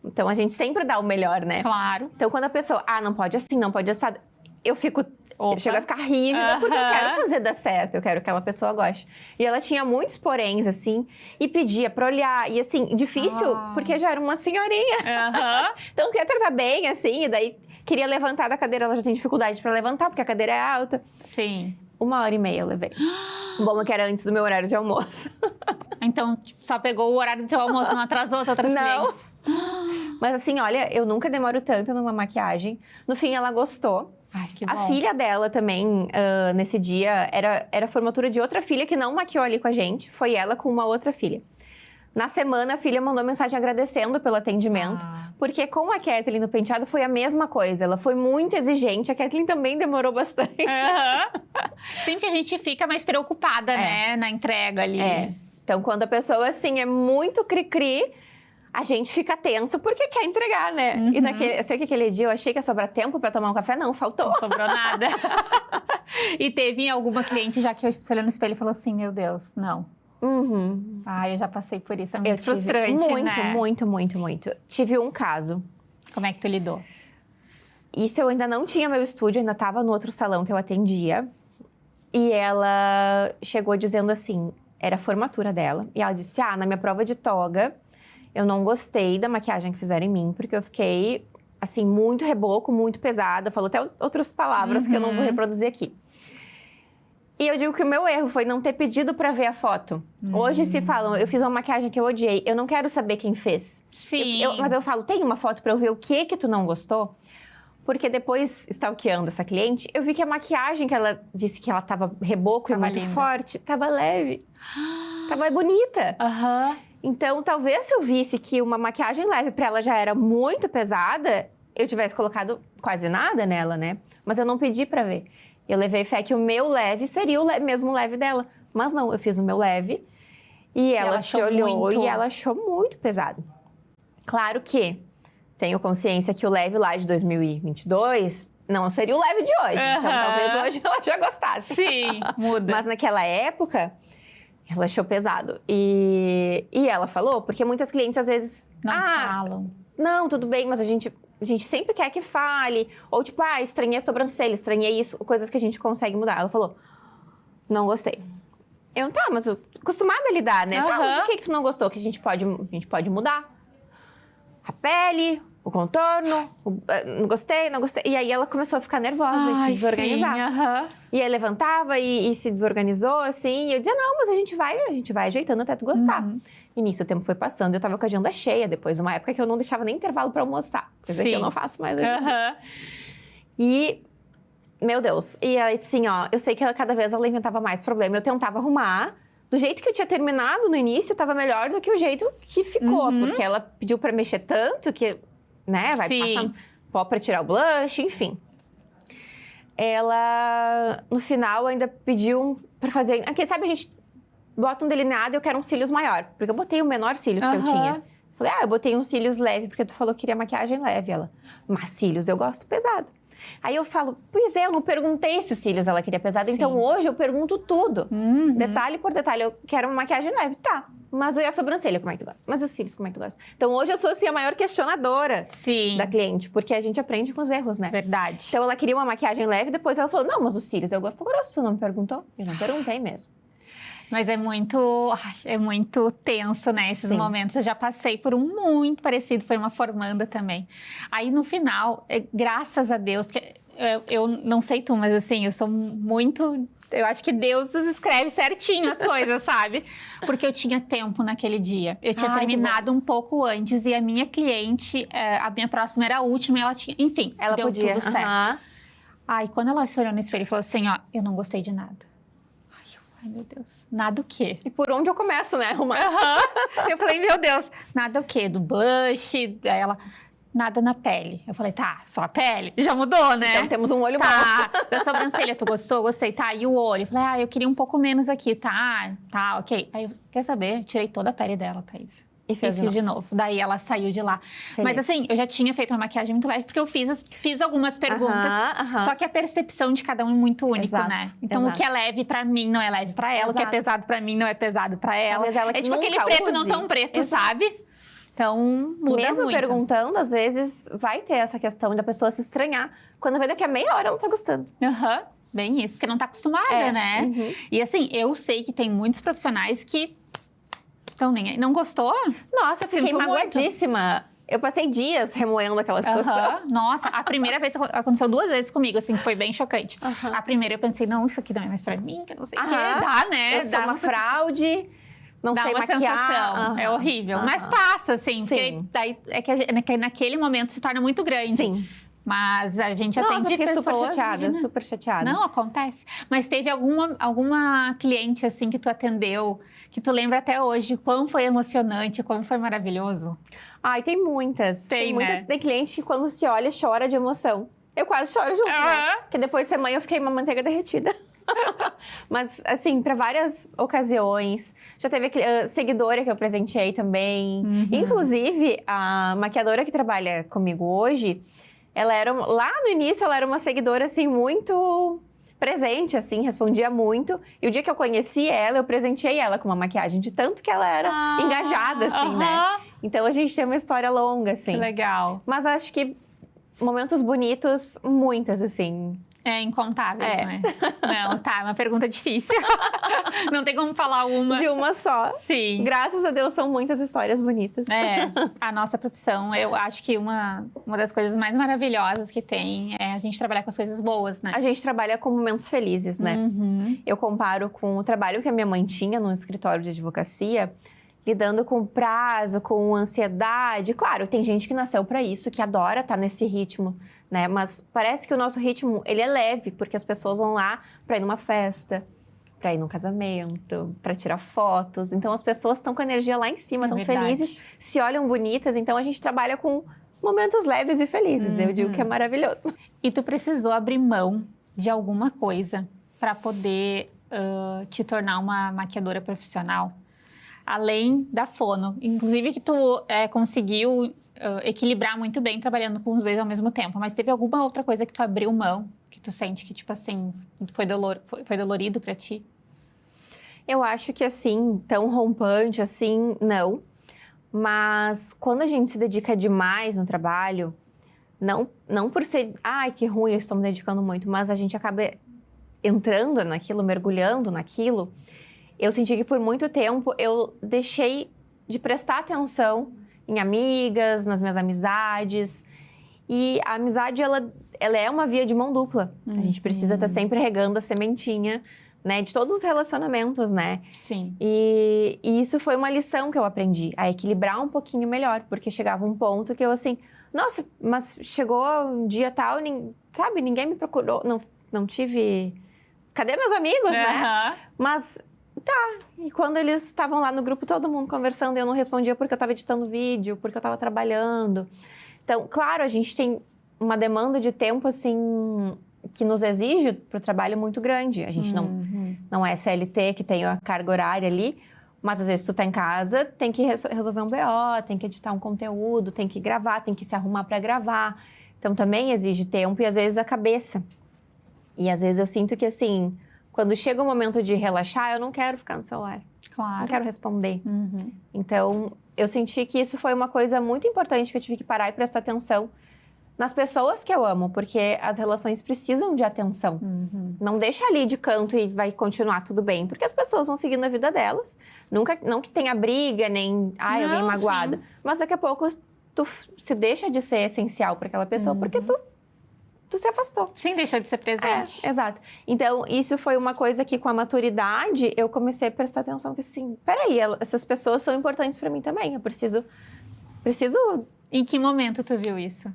Então, a gente sempre dá o melhor, né? Claro. Então, quando a pessoa, não pode assim, não pode assado, eu chego a ficar rígida, porque eu quero fazer dar certo, eu quero que aquela pessoa goste. E ela tinha muitos poréns, assim, e pedia pra olhar. E, assim, difícil, porque já era uma senhorinha. Então, queria tratar bem, assim, e daí queria levantar da cadeira, ela já tem dificuldade pra levantar, porque a cadeira é alta. Sim. 1h30 eu levei. Bom, que era antes do meu horário de almoço. Então, só pegou o horário do teu almoço, não atrasou as outras clientes? Mas assim, olha, eu nunca demoro tanto numa maquiagem. No fim, ela gostou. Ai, que bom. A filha dela também, nesse dia, era a formatura de outra filha que não maquiou ali com a gente. Foi ela com uma outra filha. Na semana, a filha mandou mensagem agradecendo pelo atendimento. Porque com a Kathleen no penteado foi a mesma coisa. Ela foi muito exigente. A Kathleen também demorou bastante. Sempre que a gente fica mais preocupada, né? Na entrega ali. Então, quando a pessoa, assim, é muito cri-cri, a gente fica tensa porque quer entregar, né? E eu sei que aquele dia eu achei que ia sobrar tempo pra tomar um café. Não, faltou. Não sobrou nada. E teve alguma cliente já que você olhou no espelho e falou assim, meu Deus, não. Eu já passei por isso, é muito frustrante, né? Muito. Tive um caso. Como é que tu lidou? Isso eu ainda não tinha meu estúdio, ainda tava no outro salão que eu atendia. E ela chegou dizendo assim, era a formatura dela. E ela disse, na minha prova de toga, eu não gostei da maquiagem que fizeram em mim, porque eu fiquei, assim, muito reboco, muito pesada. Falou até outras palavras que eu não vou reproduzir aqui. E eu digo que o meu erro foi não ter pedido pra ver a foto. Hoje se falam, eu fiz uma maquiagem que eu odiei, eu não quero saber quem fez. Sim. Mas eu falo, tem uma foto pra eu ver o que tu não gostou? Porque depois, stalkeando essa cliente, eu vi que a maquiagem que ela disse que ela tava reboco e muito forte, tava leve. Tava bonita. Então, talvez se eu visse que uma maquiagem leve pra ela já era muito pesada, eu tivesse colocado quase nada nela, né? Mas eu não pedi pra ver. Eu levei fé que o meu leve seria o mesmo leve dela. Mas não, eu fiz o meu leve e ela se olhou e ela achou muito pesado. Claro que tenho consciência que o leve lá de 2022 não seria o leve de hoje. Então, talvez hoje ela já gostasse. Sim, muda. Mas naquela época, ela achou pesado. E ela falou, porque muitas clientes às vezes... Não falam. Não, tudo bem, mas a gente sempre quer que fale. Ou tipo, estranhei a sobrancelha, estranhei isso. Coisas que a gente consegue mudar. Ela falou, não gostei. Eu, mas eu acostumada a lidar, né? Mas o que tu não gostou? Que a gente pode mudar. A pele, o contorno, não gostei. E aí ela começou a ficar nervosa e se desorganizar. E aí levantava e se desorganizou, assim. E eu dizia, não, mas a gente vai ajeitando até tu gostar. E nisso o tempo foi passando, eu tava com a agenda cheia, depois de uma época que eu não deixava nem intervalo pra almoçar. Coisa que eu não faço mais hoje em dia. E, meu Deus, e assim, eu sei que cada vez ela inventava mais problema. Eu tentava arrumar, do jeito que eu tinha terminado no início, tava melhor do que o jeito que ficou. Porque ela pediu pra mexer tanto que, né, vai passar pó pra tirar o blush, enfim. Ela, no final, ainda pediu pra fazer... Aqui, sabe, a gente... bota um delineado e eu quero uns cílios maior. Porque eu botei o menor cílios que eu tinha. Falei, eu botei uns cílios leve, porque tu falou que queria maquiagem leve. Ela, mas cílios eu gosto pesado. Aí eu falo, pois eu não perguntei se os cílios ela queria pesado. Então hoje eu pergunto tudo. Detalhe por detalhe, eu quero uma maquiagem leve. Tá, mas e a sobrancelha, como é que tu gosta? Mas os cílios, como é que tu gosta? Então hoje eu sou assim a maior questionadora da cliente. Porque a gente aprende com os erros, né? Verdade. Então ela queria uma maquiagem leve, depois ela falou, não, mas os cílios eu gosto grosso. Tu não me perguntou? Eu não perguntei mesmo. Mas é muito tenso, né? Esses momentos. Eu já passei por um muito parecido, foi uma formanda também. Aí no final, graças a Deus, porque eu não sei tu, mas assim, eu sou muito... Eu acho que Deus escreve certinho as coisas, sabe? Porque eu tinha tempo naquele dia. Eu tinha terminado um pouco antes e a minha cliente, a minha próxima era a última e ela tinha... Enfim, ela deu podia. tudo certo. Aí quando ela se olhou no espelho e falou assim, ó, eu não gostei de nada. Ai, meu Deus, nada o quê? E por onde eu começo, né? Eu falei, meu Deus, nada o quê? Do blush, aí ela, nada na pele. Eu falei, tá, só a pele? Já mudou, né? Então temos um olho bom. Da sobrancelha, tu gostou? Gostei, tá. E o olho? Eu falei, eu queria um pouco menos aqui, tá, ok. Aí, quer saber? Tirei toda a pele dela, Thaís. E fiz de novo. Daí ela saiu de lá. Feliz. Mas assim, eu já tinha feito uma maquiagem muito leve, porque eu fiz algumas perguntas. Só que a percepção de cada um é muito único, né? Então o que é leve pra mim não é leve pra ela. O que é pesado pra mim não é pesado pra ela. Talvez ela é tipo aquele preto não tão preto, sabe? Então muda Mesmo muito. perguntando, às vezes vai ter essa questão da pessoa se estranhar. Quando vê daqui a meia hora ela tá gostando. Bem isso, porque não tá acostumada, né? E assim, eu sei que tem muitos profissionais que... Então, não gostou? Nossa, eu fiquei magoadíssima. Muito. Eu passei dias remoendo aquela situação. Nossa, a primeira vez aconteceu 2 vezes comigo, assim, foi bem chocante. A primeira eu pensei, não, isso aqui não é mais pra mim, que eu não sei o que. Dá, né? Eu sou uma fraude, não sei maquiar. Sensação. É horrível. Mas passa, assim, porque daí é que naquele momento se torna muito grande. Sim. Mas a gente atende pessoas... super chateada. Não, acontece. Mas teve alguma cliente, assim, que tu atendeu, que tu lembra até hoje, quão foi emocionante, quão foi maravilhoso? Ai, tem muitas. Tem cliente que quando se olha, chora de emoção. Eu quase choro junto, né? Porque depois de ser mãe, eu fiquei uma manteiga derretida. Mas, assim, para várias ocasiões. Já teve seguidora que eu presenteei também. Inclusive, a maquiadora que trabalha comigo hoje... lá no início, ela era uma seguidora, assim, muito presente, assim, respondia muito. E o dia que eu conheci ela, eu presenteei ela com uma maquiagem, de tanto que ela era engajada, assim, né? Então, a gente tem uma história longa, assim. Que legal. Mas acho que momentos bonitos, muitas, assim. Incontáveis, né? Não, tá, uma pergunta difícil. Não tem como falar uma. De uma só. Sim. Graças a Deus, são muitas histórias bonitas. A nossa profissão, eu acho que uma das coisas mais maravilhosas que tem é a gente trabalhar com as coisas boas, né? A gente trabalha com momentos felizes, né? Eu comparo com o trabalho que a minha mãe tinha no escritório de advocacia, lidando com prazo, com ansiedade. Claro, tem gente que nasceu para isso, que adora estar nesse ritmo, né? Mas parece que o nosso ritmo, ele é leve, porque as pessoas vão lá para ir numa festa, para ir num casamento, para tirar fotos. Então, as pessoas estão com a energia lá em cima, estão felizes, se olham bonitas. Então, a gente trabalha com momentos leves e felizes. Eu digo que é maravilhoso. E tu precisou abrir mão de alguma coisa para poder te tornar uma maquiadora profissional? Além da fono. Inclusive que tu conseguiu equilibrar muito bem trabalhando com os dois ao mesmo tempo. Mas teve alguma outra coisa que tu abriu mão, que tu sente que, tipo assim, foi dolorido pra ti? Eu acho que, assim, tão rompante, assim, não. Mas quando a gente se dedica demais no trabalho, não por ser, que ruim, eu estou me dedicando muito, mas a gente acaba entrando naquilo, mergulhando naquilo. Eu senti que por muito tempo eu deixei de prestar atenção em amigas, nas minhas amizades. E a amizade, ela é uma via de mão dupla. A gente precisa estar sempre regando a sementinha, né? De todos os relacionamentos, né? Sim. E isso foi uma lição que eu aprendi, a equilibrar um pouquinho melhor. Porque chegava um ponto que eu assim... Nossa, mas chegou um dia tal, sabe? Ninguém me procurou, não tive... Cadê meus amigos, né? Mas... E quando eles estavam lá no grupo, todo mundo conversando, e eu não respondia porque eu estava editando vídeo, porque eu estava trabalhando. Então, claro, a gente tem uma demanda de tempo, assim, que nos exige para o trabalho muito grande. A gente não é CLT, que tem a carga horária ali, mas às vezes tu tá em casa, tem que resolver um BO, tem que editar um conteúdo, tem que gravar, tem que se arrumar para gravar. Então, também exige tempo e às vezes a cabeça. E às vezes eu sinto que, assim... Quando chega o momento de relaxar, eu não quero ficar no celular. Claro. Não quero responder. Então, eu senti que isso foi uma coisa muito importante que eu tive que parar e prestar atenção. nas pessoas que eu amo, porque as relações precisam de atenção. Não deixa ali de canto e vai continuar tudo bem, porque as pessoas vão seguindo a vida delas. Nunca, não que tenha briga, nem alguém magoada, mas daqui a pouco tu se deixa de ser essencial para aquela pessoa, porque tu se afastou. Sim, deixou de ser presente. Exato. Então, isso foi uma coisa que com a maturidade, eu comecei a prestar atenção que assim, peraí, essas pessoas são importantes para mim também, eu preciso... Em que momento tu viu isso?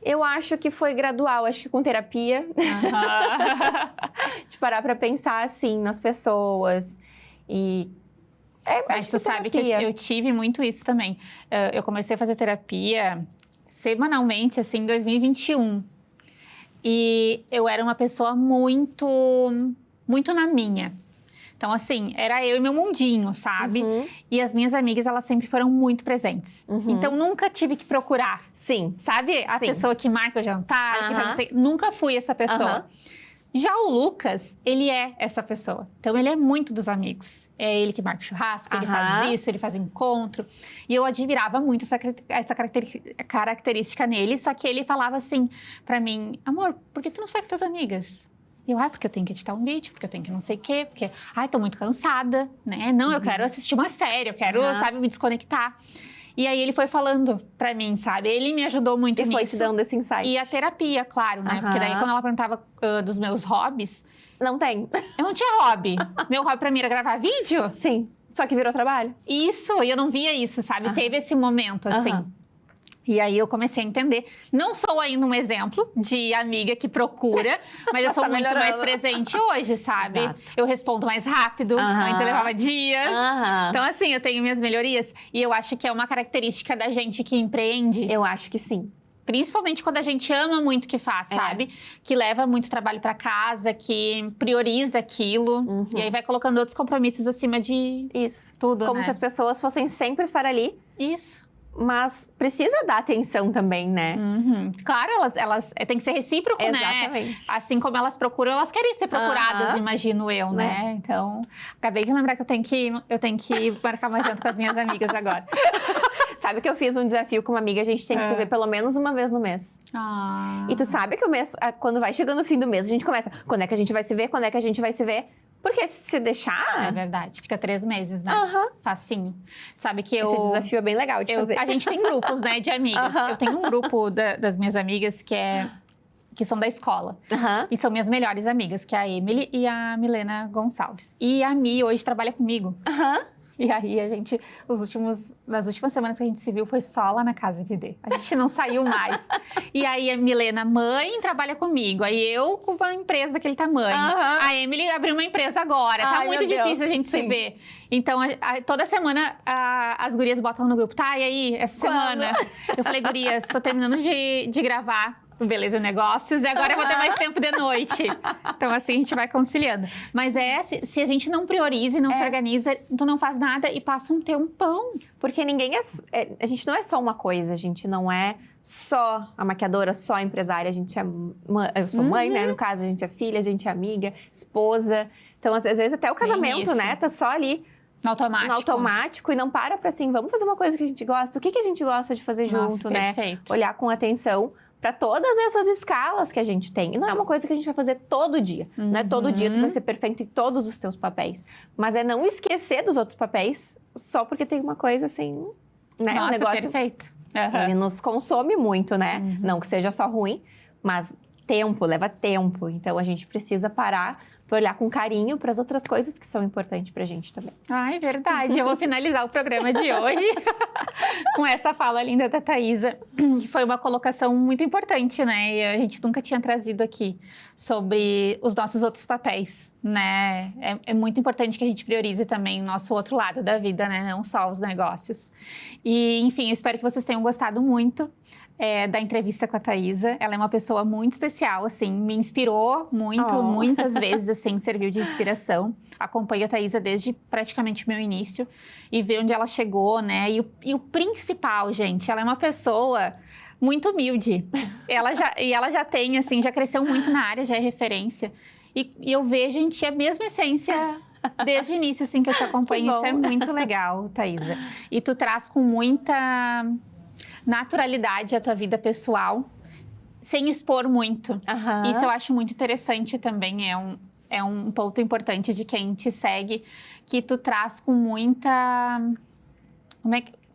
Eu acho que foi gradual, acho que com terapia. De parar pra pensar, assim, nas pessoas. E... Mas tu sabe que eu tive muito isso também. Eu comecei a fazer terapia semanalmente, assim, em 2021. E eu era uma pessoa muito na minha. Então, assim, era eu e meu mundinho, sabe? E as minhas amigas, elas sempre foram muito presentes. Então, nunca tive que procurar. Sim. Sabe? A pessoa que marca o jantar, que faz... Nunca fui essa pessoa. Já o Lucas, ele é essa pessoa. Então, ele é muito dos amigos. É ele que marca o churrasco, ele faz isso, ele faz encontro. E eu admirava muito essa característica nele. Só que ele falava assim pra mim, amor, por que tu não sai com tuas amigas? E eu, porque eu tenho que editar um vídeo, porque eu tenho que não sei o quê, porque, tô muito cansada, né? Não, eu quero assistir uma série, eu quero, sabe, me desconectar. E aí ele foi falando pra mim, sabe? Ele me ajudou muito nisso. E foi te dando esse insight. E a terapia, claro, né? Porque daí quando ela perguntava dos meus hobbies... Não tem. Eu não tinha hobby. Meu hobby pra mim era gravar vídeo. Sim. Só que virou trabalho. Isso, e eu não via isso, sabe? Teve esse momento, assim. E aí eu comecei a entender. Não sou ainda um exemplo de amiga que procura, mas eu sou muito mais presente hoje, sabe? Exato. Eu respondo mais rápido, antes eu levava dias. Então, assim, eu tenho minhas melhorias. E eu acho que é uma característica da gente que empreende. Eu acho que sim. Principalmente quando a gente ama muito o que faz, sabe? Que leva muito trabalho pra casa, que prioriza aquilo. E aí vai colocando outros compromissos acima de tudo, Como se as pessoas fossem sempre estar ali. Isso. Mas precisa dar atenção também, né? Claro, elas têm que ser recíproco, né? Assim como elas procuram, elas querem ser procuradas, imagino eu, né? Então, acabei de lembrar que eu tenho que marcar uma janta com as minhas amigas agora. Sabe que eu fiz um desafio com uma amiga, a gente tem que se ver pelo menos uma vez no mês. E tu sabe que o mês, quando vai chegando o fim do mês, a gente começa, quando é que a gente vai se ver? Quando é que a gente vai se ver? Porque se deixar... É verdade, fica 3 meses, né? Facinho. Sabe que Esse desafio é bem legal de fazer. A gente tem grupos, né, de amigas. Eu tenho um grupo das minhas amigas que são da escola. E são minhas melhores amigas, que é a Emily e a Milena Gonçalves. E a Mi hoje trabalha comigo. E aí, nas últimas semanas que a gente se viu, foi só lá na casa de Dê. A gente não saiu mais. E aí, a Milena, mãe, trabalha comigo. Aí, eu com uma empresa daquele tamanho. A Emily abriu uma empresa agora. Tá muito difícil a gente se ver. Então, toda semana, as gurias botam no grupo. Tá, e aí, essa semana? Eu falei, gurias, tô terminando de gravar Beleza Negócios, e agora eu vou ter mais tempo de noite. Então, assim, a gente vai conciliando. Mas se a gente não prioriza e não se organiza, tu não faz nada e passa um tempão. Porque ninguém a gente não é só uma coisa, a gente não é só a maquiadora, só a empresária, a gente é eu sou mãe, né? No caso, a gente é filha, a gente é amiga, esposa. Então, às vezes, até o casamento, né? Tá só ali no automático e não para pra assim, vamos fazer uma coisa que a gente gosta. O que a gente gosta de fazer junto, né? Olhar com atenção para todas essas escalas que a gente tem. E não é uma coisa que a gente vai fazer todo dia. Não é todo dia tu vai ser perfeito em todos os teus papéis. Mas é não esquecer dos outros papéis só porque tem uma coisa assim, né? Nossa, um negócio, perfeito. Ele nos consome muito, né? Não que seja só ruim, mas leva tempo. Então, a gente precisa parar para olhar com carinho para as outras coisas que são importantes para a gente também. Ai, verdade. Eu vou finalizar o programa de hoje com essa fala linda da Thaisa, que foi uma colocação muito importante, né? E a gente nunca tinha trazido aqui sobre os nossos outros papéis, né? É muito importante que a gente priorize também o nosso outro lado da vida, né? Não só os negócios. E, enfim, eu espero que vocês tenham gostado muito da entrevista com a Thaisa. Ela é uma pessoa muito especial, assim, me inspirou muito, muitas vezes, assim, serviu de inspiração. Acompanho a Thaisa desde praticamente o meu início e ver onde ela chegou, né? E o principal, gente, ela é uma pessoa muito humilde. Ela já tem, assim, já cresceu muito na área, já é referência. E eu vejo em ti a mesma essência desde o início, assim, que eu te acompanho. Isso é muito legal, Thaisa. E tu traz com muita naturalidade à tua vida pessoal, sem expor muito. Isso eu acho muito interessante também, é um ponto importante de quem te segue, que tu traz com muita...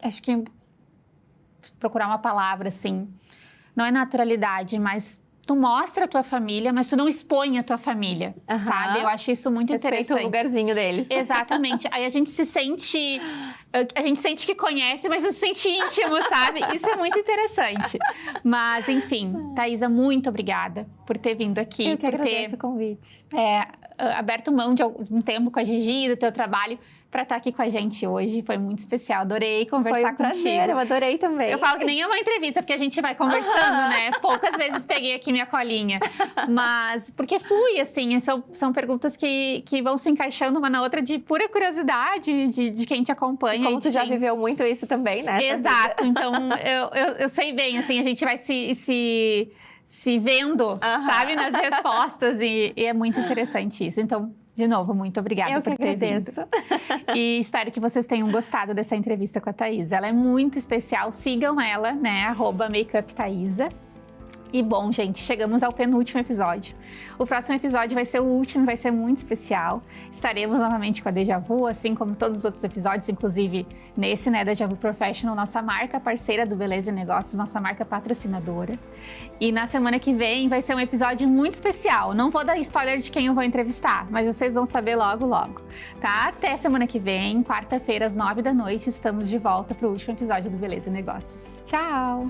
Acho que... procurar uma palavra, assim... Não é naturalidade, mas... Tu mostra a tua família, mas tu não expõe a tua família, sabe? Eu acho isso muito interessante. Respeita o lugarzinho deles. Exatamente. Aí a gente se sente... A gente sente que conhece, mas não se sente íntimo, sabe? Isso é muito interessante. Mas, enfim, Thaisa, muito obrigada por ter vindo aqui. Eu que agradeço o convite. Aberto mão de algum tempo com a Gigi, do teu trabalho, para estar aqui com a gente hoje. Foi muito especial, adorei conversar contigo. Foi um prazer, eu adorei também. Eu falo que nem é uma entrevista, porque a gente vai conversando, né? Poucas vezes peguei aqui minha colinha. Mas, porque flui, assim, são perguntas que vão se encaixando uma na outra de pura curiosidade de quem te acompanha. E como tu já viveu muito isso também, né? Exato, então eu sei bem, assim, a gente vai se vendo, sabe, nas respostas e é muito interessante isso. Então, de novo, muito obrigada por ter vindo. E espero que vocês tenham gostado dessa entrevista com a Thaisa. Ela é muito especial, sigam ela, né, @makeupthaisa. E bom, gente, chegamos ao penúltimo episódio. O próximo episódio vai ser o último, vai ser muito especial. Estaremos novamente com a Deja Vu, assim como todos os outros episódios, inclusive nesse, né, Deja Vu Professional, nossa marca parceira do Beleza e Negócios, nossa marca patrocinadora. E na semana que vem vai ser um episódio muito especial. Não vou dar spoiler de quem eu vou entrevistar, mas vocês vão saber logo, logo, tá? Até semana que vem, quarta-feira, às 9 da noite, estamos de volta para o último episódio do Beleza e Negócios. Tchau!